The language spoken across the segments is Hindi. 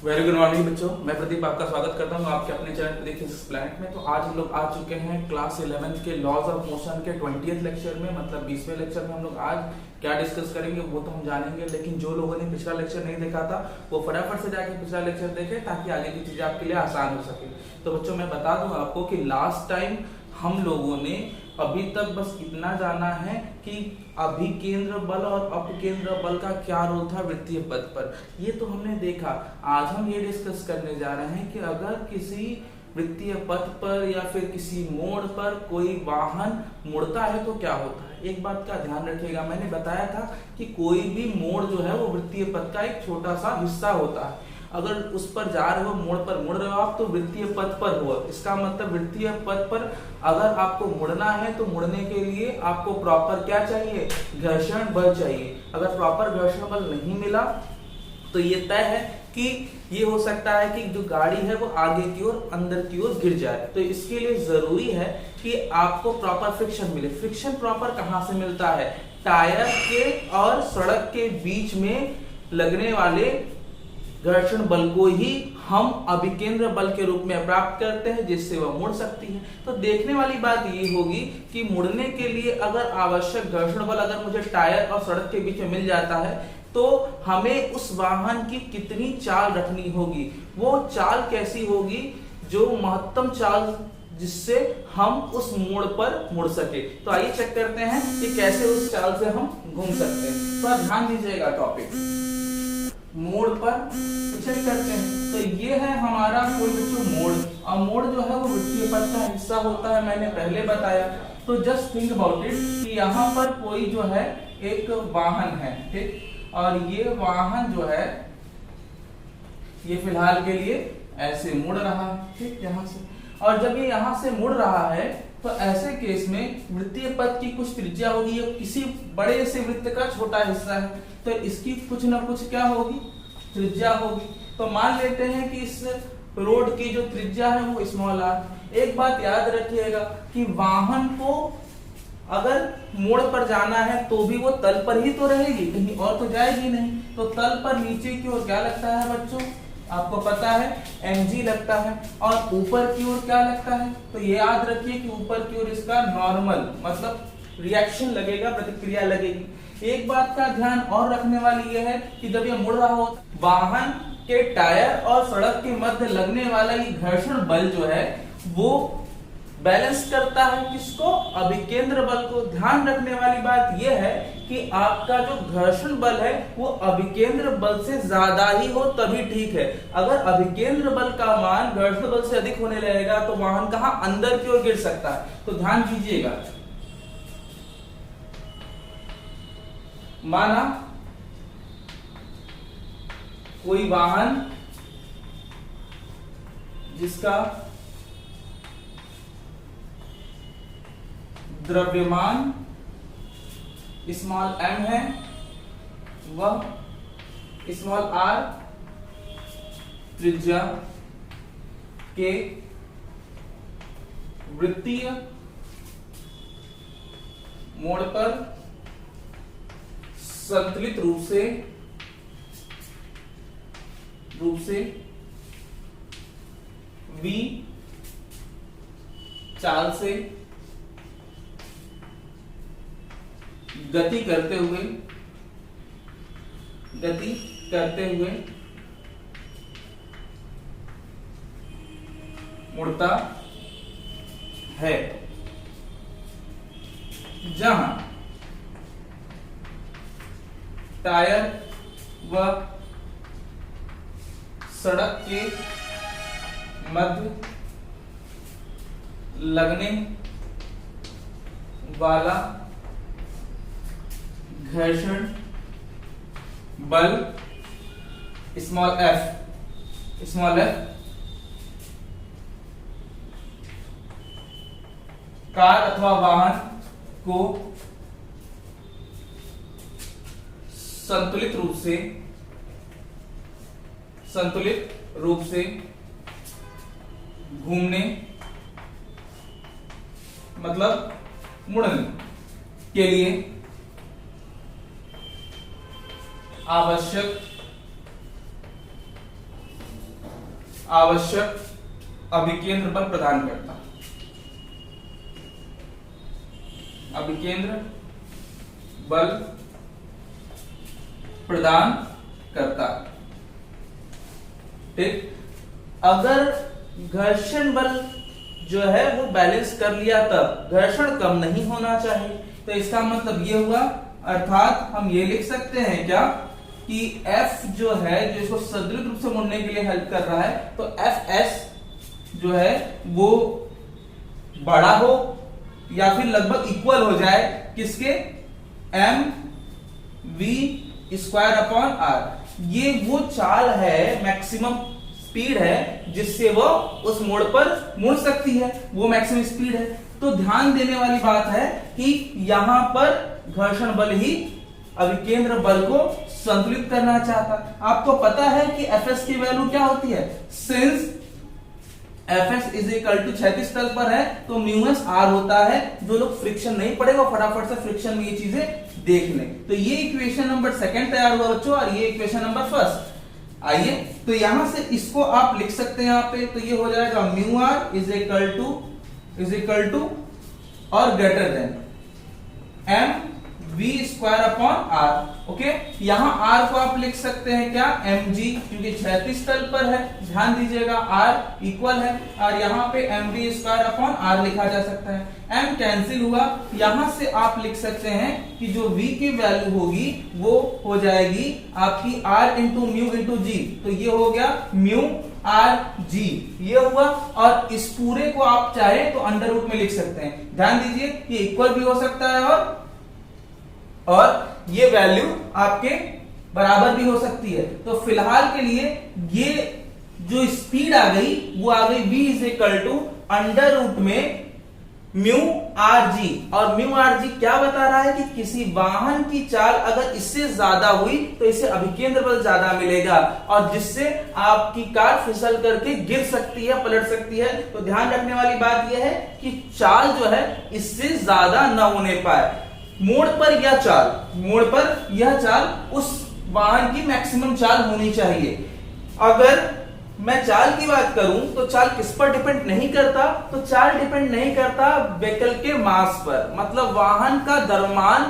वेरी गुड मॉर्निंग बच्चों, मैं प्रदीप आपका स्वागत करता हूं आपके अपने चैनल प्रदीप फिजिक्स प्लैनेट में। तो आज हम लोग आ चुके हैं क्लास 11th के लॉज ऑफ मोशन के 20th लेक्चर में, मतलब 20वें लेक्चर में। हम लोग आज क्या डिस्कस करेंगे वो तो हम जानेंगे, लेकिन जो लोगों ने पिछला लेक्चर नहीं देखा था वो फटाफट से जाके पिछला लेक्चर देखे ताकि आगे की चीजें आपके लिए आसान हो सके। तो बच्चों मैं बता दूं आपको कि लास्ट टाइम हम लोगों ने अभी तक बस इतना जाना है कि अभिकेंद्र बल और अपकेंद्र बल का क्या रोल था वृत्तीय पथ पर, ये तो हमने देखा। आज हम ये डिस्कस करने जा रहे हैं कि अगर किसी वृत्तीय पथ पर या फिर किसी मोड़ पर कोई वाहन मुड़ता है तो क्या होता है। एक बात का ध्यान रखिएगा, मैंने बताया था कि कोई भी मोड़ जो है वो वृत्तीय पथ का एक छोटा सा हिस्सा होता है। अगर उस पर जा रहे हो, मोड़ पर मुड़ रहे हो आप, तो वृत्तीय पथ पर हो। इसका मतलब वृत्तीय पथ पर अगर आपको मुड़ना है तो मुड़ने के लिए आपको प्रॉपर क्या चाहिए, घर्षण बल चाहिए। अगर प्रॉपर घर्षण बल नहीं मिला तो ये तय है कि ये हो सकता है कि जो गाड़ी है वो आगे की ओर अंदर की ओर गिर जाए। तो इसके लिए जरूरी है कि आपको प्रॉपर फ्रिक्शन मिले। फ्रिक्शन प्रॉपर कहां से मिलता है, टायर के और सड़क के बीच में लगने वाले घर्षण बल को ही हम अभिकेंद्र बल के रूप में प्राप्त करते हैं, जिससे वह मुड़ सकती है। तो देखने वाली बात ये होगी कि मुड़ने के लिए अगर आवश्यक घर्षण बल अगर मुझे टायर और सड़क के बीच में मिल जाता है तो हमें उस वाहन की कितनी चाल रखनी होगी, वो चाल कैसी होगी, जो महत्तम चाल जिससे हम उस मोड़ पर मुड़ सके। तो आइए चेक करते हैं कि कैसे उस चाल से हम घूम सकते हैं। तो ध्यान दीजिएगा, टॉपिक मोड़ पर चेक करते हैं। तो ये है हमारा कोई बच्चों मोड़, और मोड़ जो है वो वृत्तीय पथ का हिस्सा होता है, मैंने पहले बताया। तो जस्ट थिंक अबाउट इट कि यहाँ पर कोई जो है एक वाहन है, ठीक, और ये वाहन जो है ये फिलहाल के लिए ऐसे मुड़ रहा है, ठीक, यहाँ से। और जब ये यहाँ से मुड़ रहा है तो ऐसे केस में वृत्तीय पथ की कुछ त्रिज्या होगी, ये किसी बड़े से वृत्त का छोटा हिस्सा है, तो इसकी कुछ ना कुछ क्या होगी, त्रिज्या होगी। तो मान लेते हैं कि इस रोड की जो त्रिज्या है वो स्मॉल आर। एक बात याद रखिएगा कि वाहन को अगर मोड़ पर जाना है तो भी वो तल पर ही तो रहेगी, कहीं और तो जाएगी नहीं। तो तल पर नीचे की ओर क्या लगता है बच्चों, आपको पता है mg लगता है, और ऊपर की ओर क्या लगता है, तो ये याद रखिए कि ऊपर की ओर इसका नॉर्मल मतलब रिएक्शन लगेगा, प्रतिक्रिया लगेगी। एक बात का ध्यान और रखने वाली यह है कि जब ये मुड़ रहा हो, वाहन के टायर और सड़क के मध्य लगने वाला ये घर्षण बल जो है वो बैलेंस करता है किसको, अभिकेंद्र बल को। ध्यान रखने वाली बात यह है कि आपका जो घर्षण बल है वो अभिकेंद्र बल से ज्यादा ही हो तभी ठीक है। अगर अभिकेंद्र बल का मान घर्षण बल से अधिक होने लगेगा तो वाहन कहां, अंदर की ओर गिर सकता है। तो ध्यान दीजिएगा, माना कोई वाहन जिसका द्रव्यमान स्मॉल m है, वह स्मॉल r त्रिज्या के वृत्तीय मोड़ पर संतुलित रूप से v चाल से गति करते हुए मुड़ता है, जहां टायर व सड़क के मध्य लगने वाला घर्षण बल स्मॉल f कार अथवा वाहन को संतुलित रूप से घूमने मतलब मुड़ने के लिए आवश्यक आवश्यक अभिकेंद्र बल प्रदान करता, अभिकेंद्र बल प्रदान करता। ठीक, अगर घर्षण बल जो है वो बैलेंस कर लिया तब घर्षण कम नहीं होना चाहिए। तो इसका मतलब ये हुआ, अर्थात हम ये लिख सकते हैं क्या कि F जो है जो इसको सदृढ़ रूप से मुड़ने के लिए हेल्प कर रहा है, तो Fs जो है वो बड़ा हो या फिर लगभग इक्वल हो जाए किसके, mv²/r। ये वो चाल है, मैक्सिमम स्पीड है जिससे वो उस मोड़ पर मुड़ सकती है, वो मैक्सिमम स्पीड है। तो ध्यान देने वाली बात है कि यहां पर घर्षण बल ही अभिकेंद्र बल को संतुलित करना चाहता। आपको पता है कि Fs की वैल्यू क्या होती है, since Fs is equal to क्षैतिज तल पर है तो म्यूएस r होता है। जो लोग फ्रिक्शन नहीं पढ़ेगा फटाफट से फ्रिक्शन में ये चीजें देख लें। तो ये इक्वेशन नंबर 2 तैयार हुआ बच्चों, और ये इक्वेशन नंबर 1। आइए तो यहां से इसको आप लिख सकते हैं यहाँ पे, तो ये हो जाएगा mu r is equal to और ग्रेटर देन mv²/r। ओके, यहां r को आप लिख सकते हैं क्या, mg, क्योंकि क्षैतिज तल पर है, ध्यान दीजिएगा r इक्वल है, और यहाँ पे mv²/r लिखा जा सकता है। m कैंसिल हुआ, यहां से आप लिख सकते हैं कि जो v की वैल्यू होगी वो हो जाएगी आपकी r इंटू म्यू इंटू जी। तो ये हो गया म्यू r g, ये हुआ। और इस पूरे को आप चाहे तो अंडर रूट में लिख सकते हैं। ध्यान दीजिए ये इक्वल भी हो सकता है और ये वैल्यू आपके बराबर भी हो सकती है। तो फिलहाल के लिए ये जो स्पीड आ गई वो आ गई v is equal to under root में म्यू आर जी। और म्यू आर जी क्या बता रहा है कि किसी वाहन की चाल अगर इससे ज्यादा हुई तो इसे अभिकेंद्र बल ज्यादा मिलेगा, और जिससे आपकी कार फिसल करके गिर सकती है, पलट सकती है। तो ध्यान रखने वाली बात यह है कि चाल जो है इससे ज्यादा न होने पाए। मोड़ पर यह चाल उस वाहन की मैक्सिमम चाल होनी चाहिए। अगर मैं चाल की बात करूं तो चाल किस पर डिपेंड नहीं करता, तो चाल डिपेंड नहीं करता व्हीकल के मास पर। मतलब वाहन का द्रव्यमान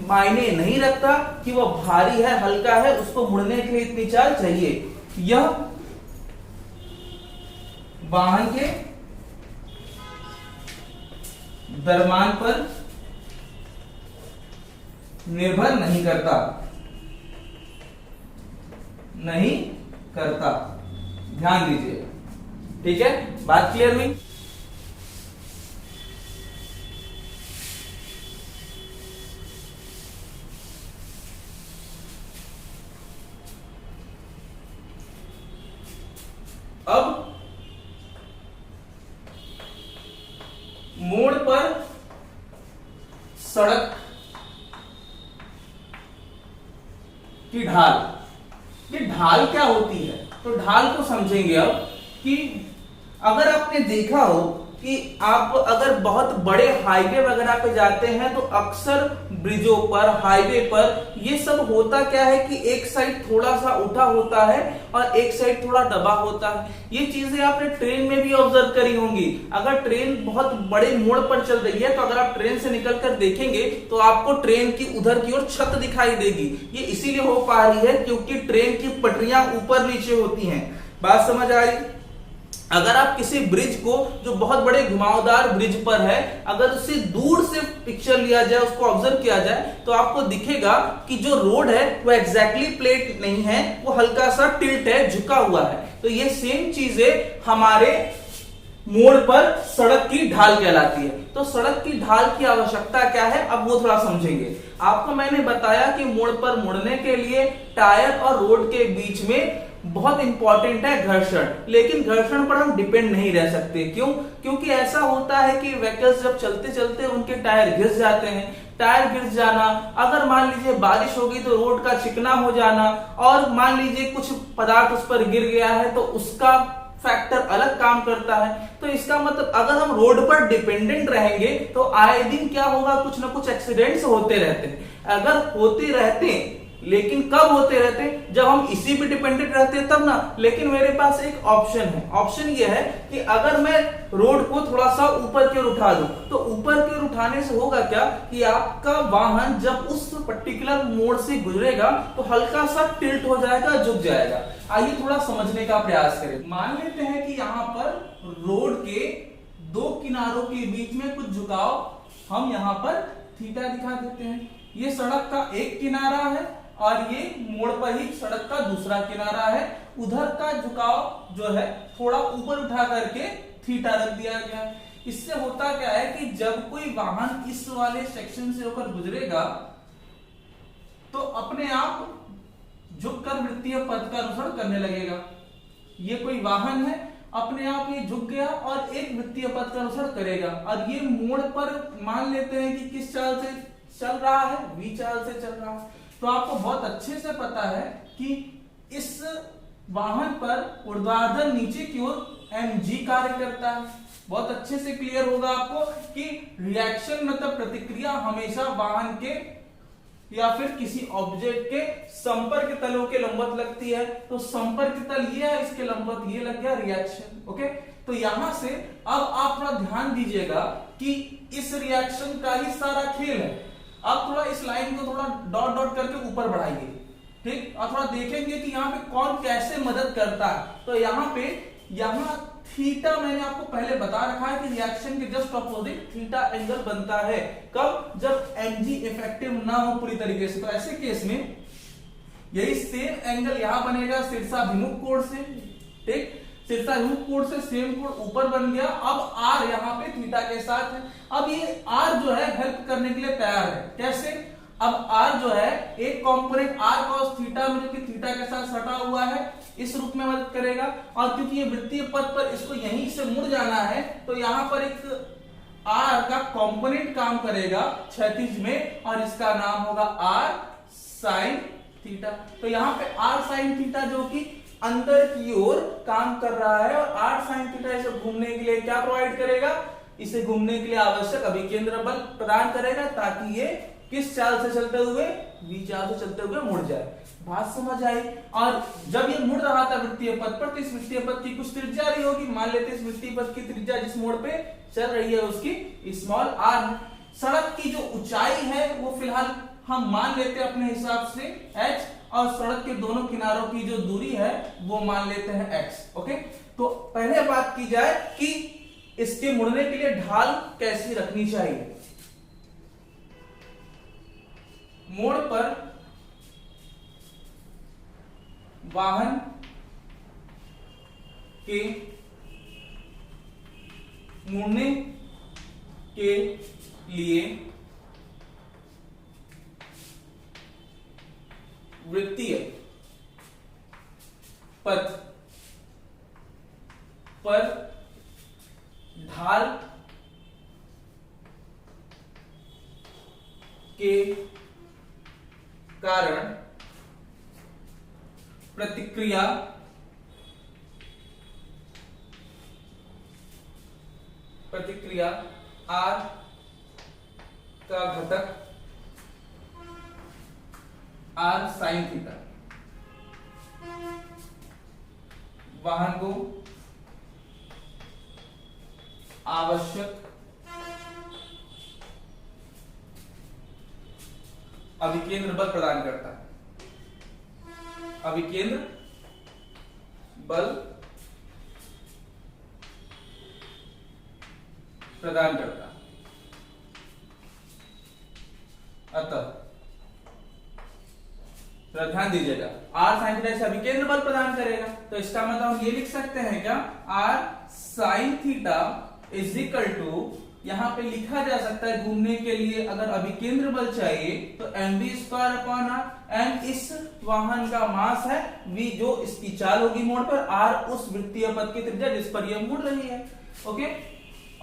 मायने नहीं रखता कि वो भारी है हल्का है, उसको मुड़ने के लिए इतनी चाल चाहिए। यह वाहन के द्रव्यमान पर निर्भर नहीं करता। ध्यान दीजिए, ठीक है, बात क्लियर हुई। अब मोड़ पर सड़क की ढाल, ये ढाल क्या होती है, तो ढाल को समझेंगे अब कि अगर आपने देखा हो कि आप अगर बहुत बड़े हाईवे वगैरह पे जाते हैं तो अक्सर ब्रिजों पर, हाईवे पर ये सब होता क्या है कि एक साइड थोड़ा सा उठा होता है और एक साइड थोड़ा दबा होता है। ये चीजें आपने ट्रेन में भी ऑब्जर्व करी होंगी। अगर ट्रेन बहुत बड़े मोड़ पर चल रही है तो अगर आप ट्रेन से निकल कर देखेंगे तो आपको ट्रेन की उधर की ओर छत दिखाई देगी। ये इसीलिए हो पा रही है क्योंकि ट्रेन की पटरियां ऊपर नीचे होती हैं। बात समझ आ रही? अगर आप किसी ब्रिज को जो बहुत बड़े घुमावदार ब्रिज पर है, अगर उससे दूर से पिक्चर लिया जाए, उसको ऑब्जर्व किया जाए, तो आपको दिखेगा कि जो रोड है वो एग्जैक्टली प्लेट नहीं है, वो हल्का सा टिल्ट है, झुका हुआ है। तो ये सेम चीजें हमारे मोड़ पर सड़क की ढाल कहलाती है। तो सड़क की ढाल की आवश्यकता क्या है, अब वो थोड़ा समझेंगे। आपको मैंने बताया कि मोड़ पर मुड़ने के लिए टायर और रोड के बीच में बहुत इंपॉर्टेंट है घर्षण, लेकिन घर्षण पर हम डिपेंड नहीं रह सकते। क्यों? क्योंकि ऐसा होता है कि व्हीकल्स जब चलते चलते उनके टायर घिस जाते हैं। टायर घिस जाना, अगर मान लीजिए बारिश होगी तो रोड का चिकना हो जाना, और मान लीजिए कुछ पदार्थ उस पर गिर गया है तो उसका फैक्टर अलग काम करता है। तो इसका मतलब अगर हम रोड पर डिपेंडेंट रहेंगे तो आए दिन क्या होगा, कुछ ना कुछ एक्सीडेंट्स होते रहते हैं। अगर होते रहते लेकिन कब होते रहते हैं? जब हम इसी पे डिपेंडेंट रहते हैं तब ना। लेकिन मेरे पास एक ऑप्शन है, ऑप्शन ये है कि अगर मैं रोड को थोड़ा सा ऊपर की ओर उठा दूं, तो ऊपर की ओर उठाने से होगा क्या कि आपका वाहन जब उस पर्टिकुलर मोड़ से गुजरेगा तो हल्का सा टिल्ट हो जाएगा, झुक जाएगा। आइए थोड़ा समझने का प्रयास करें। मान लेते हैं कि यहाँ पर रोड के दो किनारों के बीच में कुछ झुकाव हम यहाँ पर थीटा दिखा देते हैं। ये सड़क का एक किनारा है और ये मोड़ पर ही सड़क का दूसरा किनारा है। उधर का झुकाव जो है थोड़ा ऊपर उठा करके थीटा रख दिया गया है। इससे होता क्या है कि जब कोई वाहन इस वाले सेक्शन से होकर गुजरेगा तो अपने आप झुककर वृत्तीय पथ का अनुसरण करने लगेगा। ये कोई वाहन है, अपने आप ये झुक गया और एक वृत्तीय पथ का अनुसरण करेगा। और ये मोड़ पर मान लेते हैं कि किस चाल से चल रहा है, v चाल से चल रहा है। तो आपको बहुत अच्छे से पता है कि इस वाहन पर ऊर्ध्वाधर नीचे की ओर mg कार्य करता है। बहुत अच्छे से क्लियर होगा आपको कि रिएक्शन मतलब प्रतिक्रिया हमेशा वाहन के या फिर किसी ऑब्जेक्ट के संपर्क तलों के लंबवत लगती है। तो संपर्क तल ये है, इसके लंबवत ये लग गया रिएक्शन। ओके, तो यहां से अब आप थोड़ा ध्यान दीजिएगा कि इस रिएक्शन का ही सारा खेल है। अब थोड़ा इस लाइन को थोड़ा डॉट डॉट करके ऊपर बढ़ाइए, ठीक, और थोड़ा देखेंगे कि यहाँ पे कौन कैसे मदद करता है। तो यहाँ थीटा मैंने आपको पहले बता रखा है कि रिएक्शन के जस्ट अपोजिट थीटा एंगल बनता है। कब? जब mg इफेक्टिव ना हो पूरी तरीके से। तो ऐसे केस में यही सेम एंगल यहां बनेगा शीर्षाभिमुख कोण से, ठीक, शीर्षाभिमुख कोण से सेम कोण ऊपर बन गया। अब r यहाँ पे थीटा के साथ है। अब ये r जो है हेल्प करने के लिए तैयार है। कैसे? अब r जो है एक कंपोनेंट r cos थीटा में जो कि थीटा के साथ सटा हुआ है, इस रूप में मदद करेगा। और क्योंकि ये वृत्तीय पथ पर इसको यहीं से मुड़ जाना है तो यहाँ पर एक r का कंपोनेंट काम करेगा क्षैतिज में और इसका नाम होगा r sin थीटा। तो यहाँ पे r sin थीटा जो कि अंदर की ओर काम कर रहा है और r sin थीटा इसे घूमने के लिए क्या प्रोवाइड करेगा? इसे घूमने के लिए आवश्यक अभिकेंद्र बल प्रदान करेगा ताकि ये किस चाल से चलते हुए? v चाल से चलते हुए मुड़ जाए। बात समझ आई? और जब ये मुड़ रहा था वृत्तीय पथ पर तो इस वृत्तीय पथ की कुछ त्रिज्या रही होगी। मान लेते इस वृत्तीय पथ की त्रिज्या जिस मोड़ पे चल रही है उसकी स्मॉल r है। सड़क की जो ऊंचाई है वो फिलहाल हम मान लेते हैं अपने हिसाब से h, और सड़क के दोनों किनारों की जो दूरी है वो मान लेते हैं x। ओके, तो पहले बात की जाए कि इसके मुड़ने के लिए ढाल कैसी रखनी चाहिए। मोड़ पर वाहन के मुड़ने के लिए वृत्तीय पथ पर ढाल के कारण प्रतिक्रिया R का घटक R sin थीटा वाहन को आवश्यक अभिकेंद्र बल प्रदान करता है। अभिकेंद्र बल प्रदान करता है। अतः ध्यान दीजिएगा, R sin थीटा से अभिकेंद्र बल प्रदान करेगा। तो इसका मतलब हम ये लिख सकते हैं क्या? R sin theta is equal to, यहां पे लिखा जा सकता है घूमने के लिए अगर अभिकेंद्र बल चाहिए तो mv square upon r। m इस वाहन का मास है, v जो इसकी चाल होगी मोड़ पर, r उस वृत्तीय पथ की त्रिज्या जिस पर यह मुड़ रही है। ओके,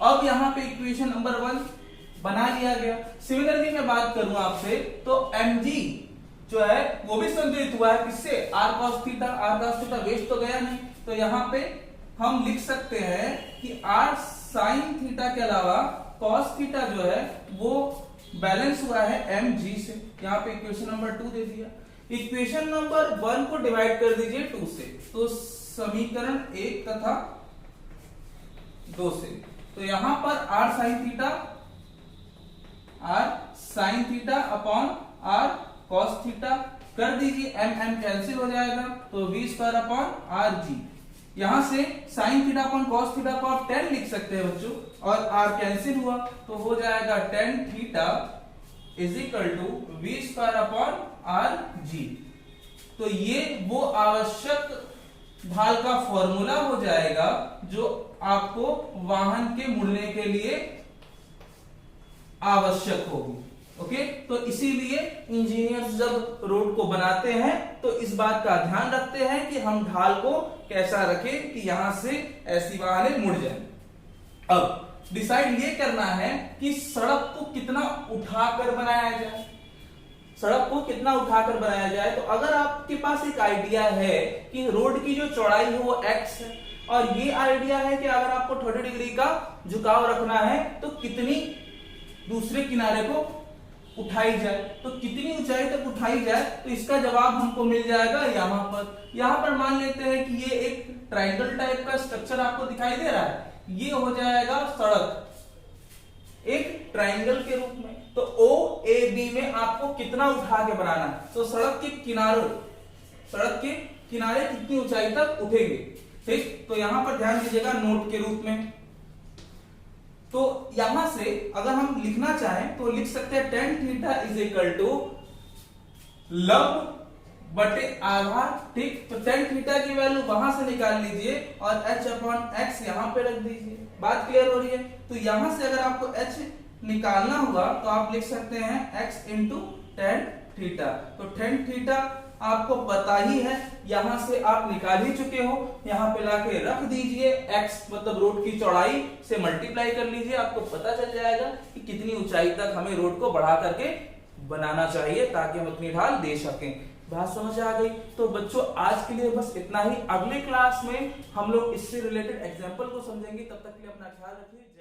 अब यहाँ पे इक्वेशन नंबर 1 बना लिया गया। सिमिलरली मैं बात करूं आपसे तो mg जो है वो भी संतुलित हुआ है किससे? r cos theta. r cos theta waste तो गया नहीं, तो यहाँ पे हम लिख सकते हैं कि r sin थीटा के अलावा cos थीटा जो है वो बैलेंस हुआ है mg से। यहाँ पे इक्वेशन नंबर 2 दे दिया। इक्वेशन नंबर 1 को डिवाइड कर दीजिए 2 से, तो समीकरण 1 तथा 2 से, तो यहां पर r sin theta upon r cos theta कर दीजिए, m कैंसिल हो जाएगा, तो v square upon r g। यहां से sin theta upon cos theta को आप 10 लिख सकते हैं बच्चों, और r कैंसिल हुआ तो हो जाएगा tan theta is equal to v square upon r g। तो ये वो आवश्यक ढाल का फॉर्मूला हो जाएगा जो आपको वाहन के मुड़ने के लिए आवश्यक होगी। ओके, तो इसीलिए इंजीनियर्स जब रोड को बनाते हैं तो इस बात का ध्यान रखते हैं कि हम ढाल को कैसा रखें कि यहां से ऐसी वाहनें मुड़ जाएं। अब डिसाइड ये करना है कि सड़क को कितना उठाकर बनाया जाए, सड़क को कितना उठाकर बनाया जाए। तो अगर आपके पास एक आइडिया है कि रोड की जो चौड़ाई है वो x है, और ये आइडिया है कि अगर आपको 30 डिग्री का झुकाव रखना है तो कितनी दूसरे किनारे को उठाई जाए, तो कितनी ऊंचाई तक उठाई जाए, तो इसका जवाब हमको मिल जाएगा यहाँ पर। यहाँ पर मान लेते हैं कि ये एक ट्रायंगल टाइप का स्ट्रक्चर आपको दिखाई दे रहा है, ये हो जाएगा सड़क एक ट्रायंगल के रूप में। तो OAB में आपको कितना उठा के बनाना है, तो सड़क के किनारे कितनी ऊंचाई तक उठेंगे, ठीक। तो यहां पर ध्यान दीजिएगा नोट के रूप में। तो यहां से अगर हम लिखना चाहें तो लिख सकते हैं tan theta is equal to लंब बटे आधार, ठीक। तो tan थीटा की वैल्यू वहां से निकाल लीजिए और h अपॉन x यहां पे रख दीजिए। बात क्लियर हो रही है। तो यहां से अगर आपको h निकालना होगा तो आप लिख सकते हैं x इंटू tan थीटा। तो tan थीटा आपको पता ही है, यहां से आप निकाल ही चुके हो, यहां पे लाके रख दीजिए, x मतलब रोड की चौड़ाई से मल्टीप्लाई कर लीजिए, आपको पता चल जाएगा कि कितनी ऊंचाई तक हमें रोड को बढ़ा करके बनाना चाहिए ताकि हम अपनी ढाल दे सकें। बात समझ आ गई। तो बच्चों आज के लिए बस इतना ही, अगले क्लास में हम लोग इससे रिलेटेड एग्जाम्पल को समझेंगे। तब तक के लिए अपना ख्याल रखिए।